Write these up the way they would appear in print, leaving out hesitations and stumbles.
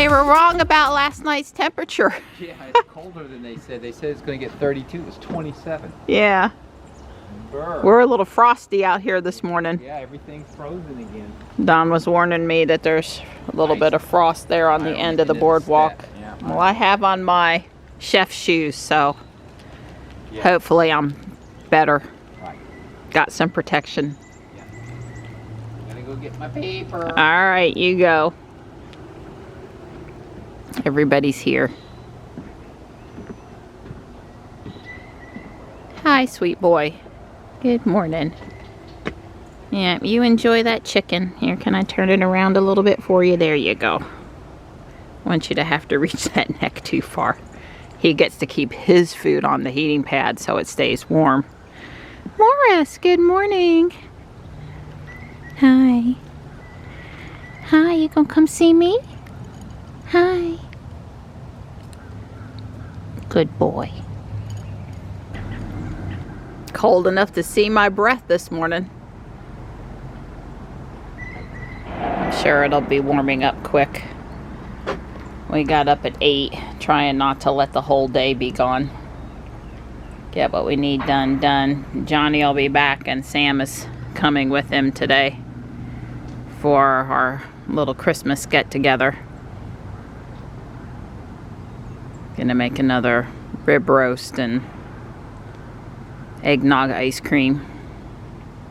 They were wrong about last night's temperature. Yeah, it's colder than they said. They said it's going to get 32. It was 27. Yeah. Brr. We're a little frosty out here this morning. Yeah, everything's frozen again. Don was warning me that there's a little bit of frost there on the end of the boardwalk. Yeah, well, I have on my chef shoes, so hopefully I'm better. Right. Got some protection. Yeah. I'm going to go get my paper. All right, you go. Everybody's here. Hi, sweet boy. Good morning. Yeah, you enjoy that chicken. Here, can I turn it around a little bit for you? There you go. I want you to have to reach that neck too far. He gets to keep his food on the heating pad so it stays warm. Morris, good morning. Hi. Hi, you gonna come see me? Hi. Good boy. Cold enough to see my breath this morning. I'm sure it'll be warming up quick. We got up at 8, trying not to let the whole day be gone. Get what we need done. Johnny will be back, and Sam is coming with him today for our little Christmas get-together. Gonna make another rib roast and eggnog ice cream.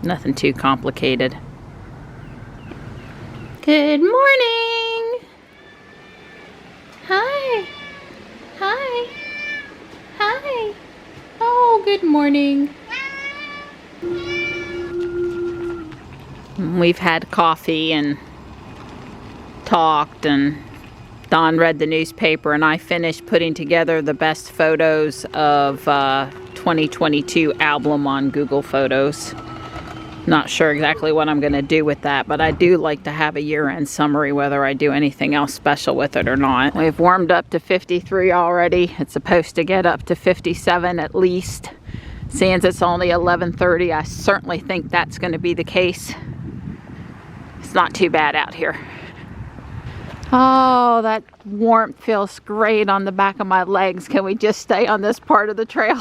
Nothing too complicated. Good morning. Hi. Hi. Hi. Oh, good morning. We've had coffee and talked, and Don read the newspaper, and I finished putting together the best photos of 2022 album on Google Photos. Not sure exactly what I'm going to do with that, but I do like to have a year-end summary, whether I do anything else special with it or not. We've warmed up to 53 already. It's supposed to get up to 57 at least. Since it's only 11:30, I certainly think that's going to be the case. It's not too bad out here. Oh, that warmth feels great on the back of my legs. Can we just stay on this part of the trail?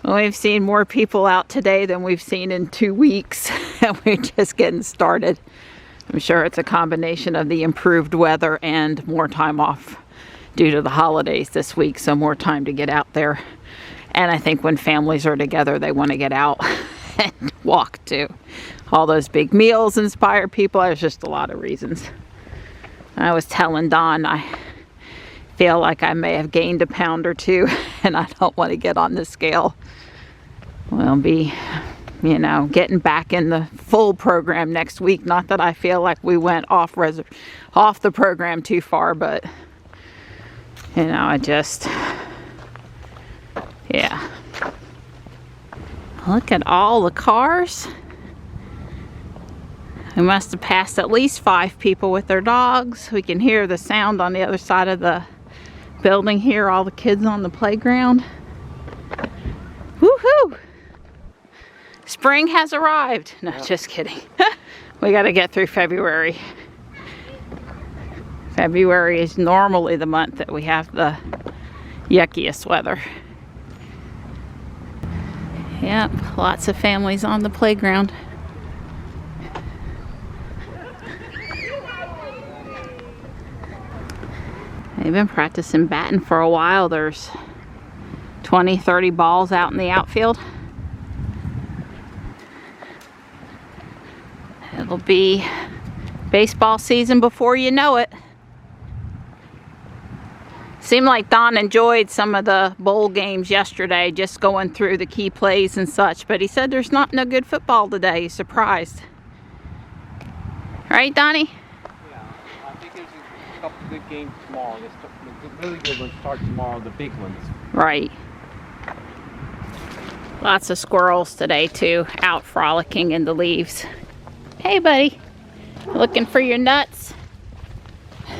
We've seen more people out today than we've seen in 2 weeks, and we're just getting started. I'm sure it's a combination of the improved weather and more time off due to the holidays this week, so more time to get out there. And I think when families are together, they want to get out and walk too. All those big meals inspire people. There's just a lot of reasons. I was telling Don I feel like I may have gained a pound or two, and I don't want to get on the scale. We'll be, you know, getting back in the full program next week. Not that I feel like we went off the program too far, but, you know, I just, yeah. Look at all the cars. We must have passed at least 5 people with their dogs. We can hear the sound on the other side of the building here. All the kids on the playground. Woohoo! Spring has arrived. No, just kidding. We got to get through February. February is normally the month that we have the yuckiest weather. Yep, lots of families on the playground. They've been practicing batting for a while. There's 20, 30 balls out in the outfield. It'll be baseball season before you know it. Seemed like Don enjoyed some of the bowl games yesterday, just going through the key plays and such, but he said there's not no good football today. He's surprised. Right, Donnie? I think there's a couple good games tomorrow. The really good ones start tomorrow, the big ones. Right. Lots of squirrels today too, out frolicking in the leaves. Hey buddy, looking for your nuts?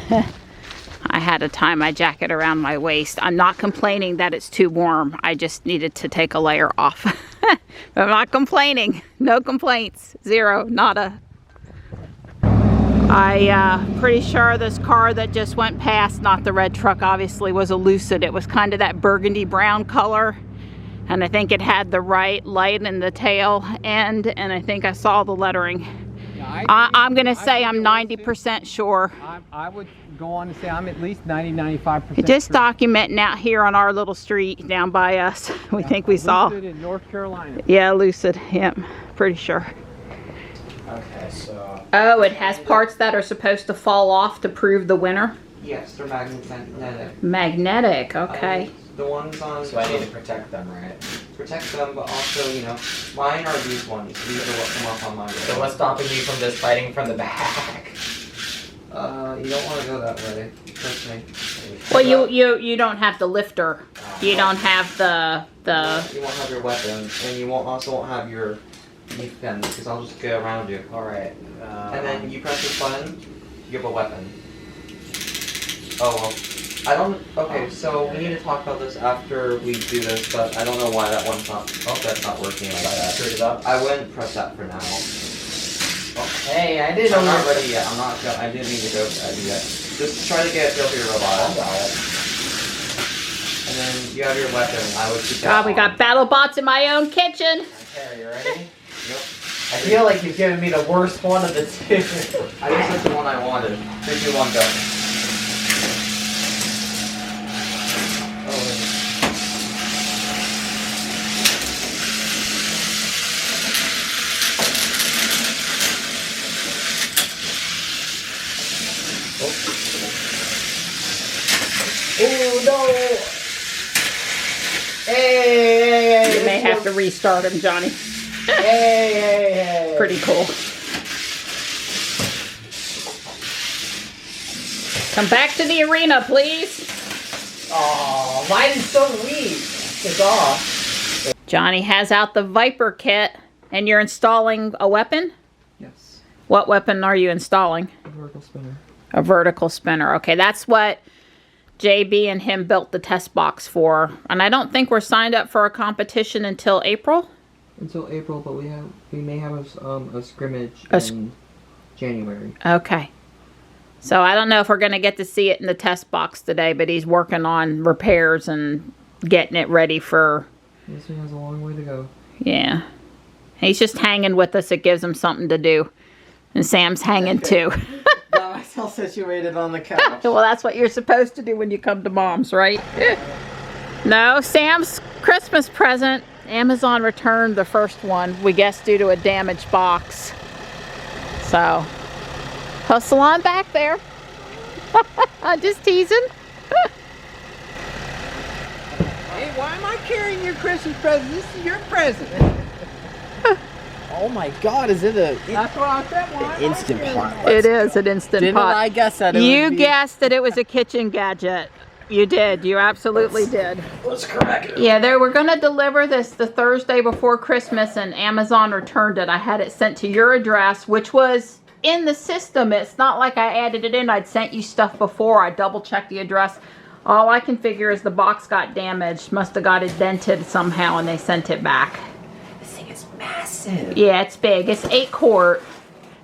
I had to tie my jacket around my waist. I'm not complaining that it's too warm. I just needed to take a layer off. I'm not complaining. No complaints. Zero. Nada. Pretty sure this car that just went past, not the red truck obviously, was a Lucid. It was kind of that burgundy brown color, and I think it had the right light in the tail end, and I think I saw the lettering. Yeah, I'm gonna say I'm 90% sure. I would go on to say I'm at least 90-95%. Just documenting out here on our little street down by us. We think we saw. Lucid in North Carolina. Yeah, Lucid. Yep, pretty sure. Okay, so... Oh, it has parts that are supposed to fall off to prove the winner? Yes, they're magnetic. Magnetic, okay. The ones on... So I need to protect them, right? Protect them, but also, you know, mine are these ones. These are what come up on mine. So what's stopping you from just fighting from the back? You don't want to go that way. Trust me. Well, you don't have the lifter. You don't have the... You won't have your weapon, and you also won't have your... leaf pens, because I'll just go around you. Alright. And then you press this button, you have a weapon. Oh, well. I don't... Okay, so we need to talk about this after we do this, but I don't know why that one's not... Oh, that's not working like that. Screwed it up? I wouldn't press that for now. Okay, I didn't know. I'm not ready yet. I didn't need to go yet. Just try to get a feel for your robot. I got it. And then you have your weapon. I would keep that God, we got battle bots in my own kitchen. Okay, you ready? Yep. I feel like you've given me the worst one of the two. I guess that's the one I wanted. 3, 2, 1, go. Oh no! Hey! You may have to restart him, Johnny. Hey! Pretty cool. Come back to the arena, please. Oh, mine is so weak. It's off. Johnny has out the Viper kit, and you're installing a weapon? Yes. What weapon are you installing? A vertical spinner. A vertical spinner. Okay, that's what JB and him built the test box for. And I don't think we're signed up for a competition until April. Until April, but we may have a scrimmage in January. Okay. So I don't know if we're going to get to see it in the test box today, but he's working on repairs and getting it ready for... This one has a long way to go. Yeah. He's just hanging with us. It gives him something to do. And Sam's hanging too. Got myself situated on the couch. Well, that's what you're supposed to do when you come to Mom's, right? No, Sam's Christmas present. Amazon returned the first one, we guess due to a damaged box. So, hustle on back there. I'm just teasing. Hey, why am I carrying your Christmas present? This is your present. Oh my God, is it a That's what I said. Why am I instant carrying pot? It is an instant Didn't pot. I guess that it You would be... guessed that it was a kitchen gadget. You did. You absolutely did. Let's crack it. Yeah, they were going to deliver this the Thursday before Christmas, and Amazon returned it. I had it sent to your address, which was in the system. It's not like I added it in. I'd sent you stuff before. I double-checked the address. All I can figure is the box got damaged. Must have got indented somehow, and they sent it back. This thing is massive. Yeah, it's big. It's 8 quart.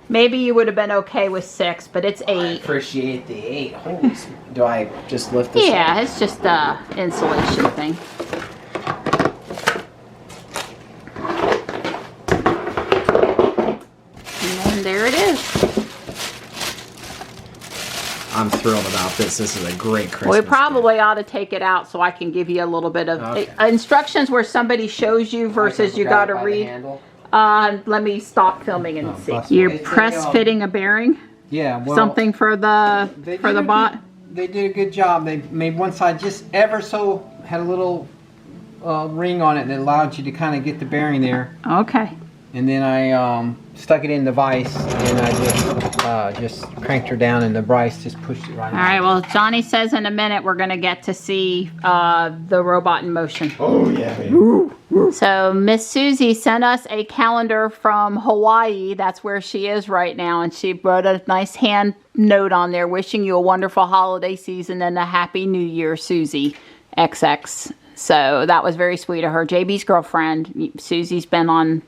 Maybe you would have been okay with 6, but it's 8. I appreciate the 8. Holy do I just lift this Yeah, up? it's just a insulation thing. And there it is. I'm thrilled about this. This is a great Christmas We probably ought to take it out so I can give you a little bit of instructions where somebody shows you versus you got to read. Let me stop filming and see. You're press fitting a bearing? Yeah, well, Something for the bot? They did a good job. They made one side just ever so, had a little ring on it that allowed you to kind of get the bearing there. Okay. And then I stuck it in the vise, and I just cranked her down, and the vise just pushed it right. All right, well, Johnny says in a minute we're going to get to see the robot in motion. Oh, yeah, baby. So Miss Susie sent us a calendar from Hawaii. That's where she is right now. And she wrote a nice hand note on there, wishing you a wonderful holiday season and a happy new year, Susie, XX. So that was very sweet of her. JB's girlfriend. Susie's been on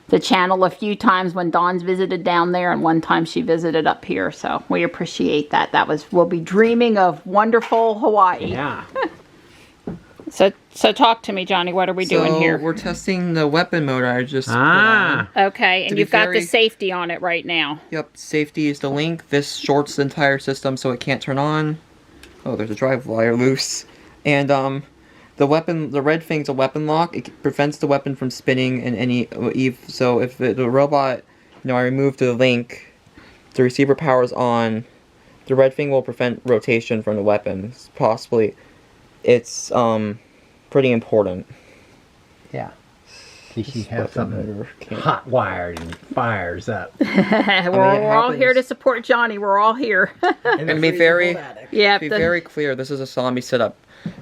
the channel a few times when Dawn's visited down there, and one time she visited up here. So we appreciate that. We'll be dreaming of wonderful Hawaii. Yeah. So talk to me, Johnny. What are we doing here? We're testing the weapon motor I just put on. Okay, and you've got the safety on it right now. Yep, safety is the link. This shorts the entire system so it can't turn on. Oh, there's a drive wire loose. And the red thing's a weapon lock. It prevents the weapon from spinning in any so if the robot, I remove the link, the receiver power's on, the red thing will prevent rotation from the weapon. Possibly, it's pretty important. Yeah. In case you have something hot wired and fires up. We're all here to support Johnny. We're all here. And to be very clear, this is a salami setup.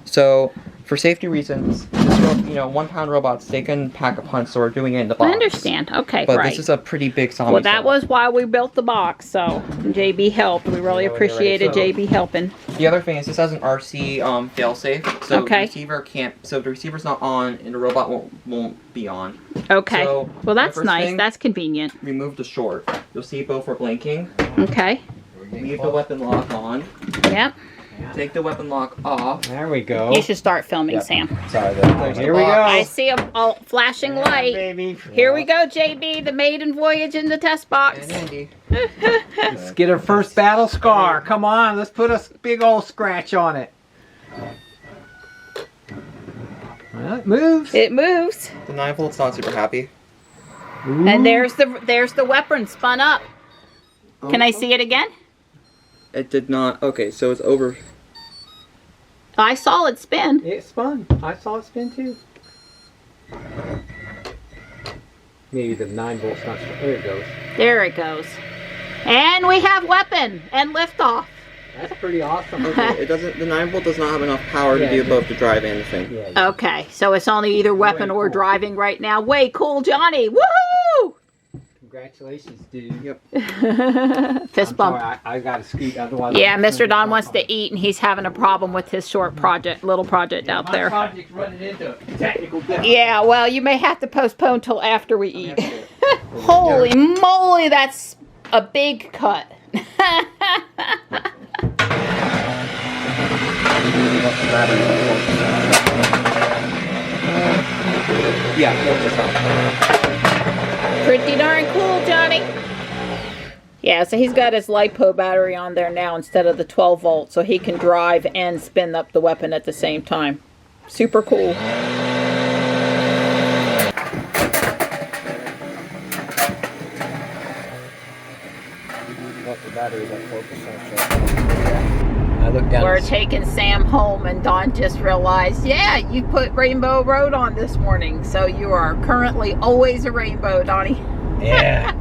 So, for safety reasons, this 1 pound robots, they can pack a punch, so we're doing it in the box. I understand. Okay, but right. This is a pretty big salami Well, that setup. was why we built the box, so JB helped. We really appreciated JB helping. The other thing is this has an RC failsafe, so Okay. the receiver's not on, and the robot won't be on. Okay. So, well, that's the first nice. thing, That's convenient. remove the short. You'll see both are blinking. Okay. Leave the weapon lock on. Yep. Take the weapon lock off. There we go. You should start filming, Sam. Sorry. Here we go. I see a flashing light. Baby. Here we go, JB, the maiden voyage in the test box. And Andy. Let's get our first battle scar. Come on, let's put a big old scratch on it. Well, it moves. It moves. The 9 volt's not super happy. Ooh. And there's the weapon spun up. Can I see it again? It did not. Okay, so it's over. I saw it spin. It spun. I saw it spin too. Maybe the 9 volts not. There it goes. There it goes. And we have weapon and liftoff. That's pretty awesome. Okay, it doesn't. The 9 volt does not have enough power to do both the drive and the thing. Yeah. Okay, so it's only either weapon or cool. driving right now. Way cool, Johnny. Woohoo! Congratulations, dude. Yep. Fist bump. Sorry, I got to scoot. Otherwise, Yeah, Mr. Don wants to eat, and he's having a problem with his short project, little project out My there. project's running into technical difficulty. Yeah, well, you may have to postpone till after we eat. Holy moly, that's a big cut. Yeah, no, it's not. Pretty darn cool, Johnny. Yeah, so he's got his LiPo battery on there now instead of the 12 volt, so he can drive and spin up the weapon at the same time. Super cool. I looked down. We're taking Sam home, and Dawn just realized, yeah, you put Rainbow Road on this morning, so you are currently always a rainbow, Donnie. Yeah.